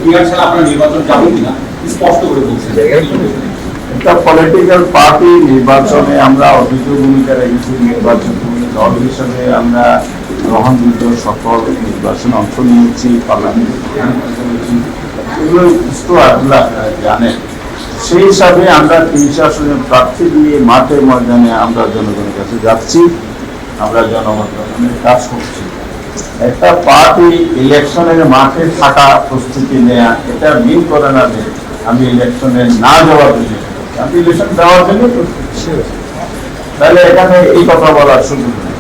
Clear ছাড়া আপনারা নির্বাচন যাবেন কিনা স্পষ্ট করে বলছেন। একটা পলিটিক্যাল পার্টি নির্বাচনে আমরা অভিযোগ ভূমিকা রেখেছি, নির্বাচন দল হিসেবে আমরা গ্রহণযোগ্য সকল নির্বাচনে অংশ নিয়েছি, পার্লামেন্টে এগুলো আপনারা জানেন। সেই হিসাবে আমরা ৩০ আসনের প্রার্থী দিয়ে মাঠে ময়দানে আমরা জনগণের কাছে যাচ্ছি, আমরা জনগণ কাজ করছি। একটা পার্টি ইলেকশনের মাঠে থাকা, প্রস্তুতি নেয়া, এটা মিন করে না যে আমি ইলেকশনে না যাওয়ার জন্য, আমি ইলেকশন দেওয়ার জন্য প্রস্তুতি। তাহলে এখানে এই কথা বলার সুযোগ নেই।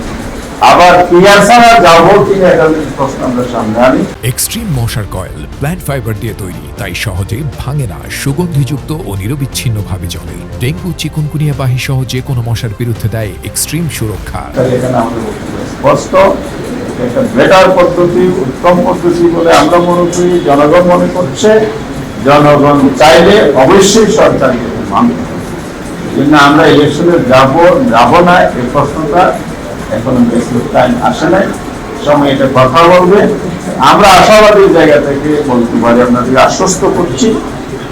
আবার ক্লিয়ার ছাড়া যাবো কিনা এটা প্রশ্ন আমরা সামনে আনি। এক্সট্রিম মশার কয়েল প্ল্যান্ট ফাইবার দিয়ে তৈরি, তাই সহজে ভাঙে না, সুগন্ধিযুক্ত ও নিরবিচ্ছিন্নভাবে জ্বলে। ডেঙ্গু, চিকুনগুনিয়া বাহি সহ যে কোনো মশার বিরুদ্ধে দেয় এক্সট্রিম সুরক্ষা। এখানে আমাদের স্পষ্ট একটা বেটার পদ্ধতি, উত্তম পদ্ধতি বলে আমরা মনে করি, জনগণ মনে করছে। জনগণ চাইলে অবশ্যই সরকারকে মানতে হবে। জন্য আমরা ইলেকশনে যাব না এই প্রশ্নটা এখনো বেশি টাইম আসে নাই, সময় এটা কথা বলবে। আমরা আশাবাদী জায়গা থেকে বলতে পারি, আপনাদেরকে আশ্বস্ত করছি,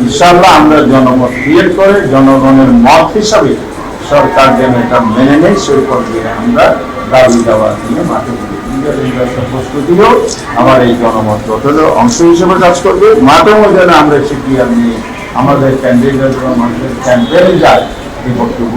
ইনশাআল্লাহ আমরা জনমত ক্রিয়েট করে জনগণের মত হিসাবে সরকার যেন এটা মেনে নেয়, সেই পর্যায়ে আমরা দাবি দেওয়ার জন্য মাঠে প্রস্তুতিও আমার এই জনমত গঠনের অংশ হিসেবে কাজ করবে। মাঠে ময়দানে আমরা সেটি নিয়ে আমাদের ক্যান্ডিডেট এবং আমাদের ক্যাম্পেইনে যায় এই বক্তব্য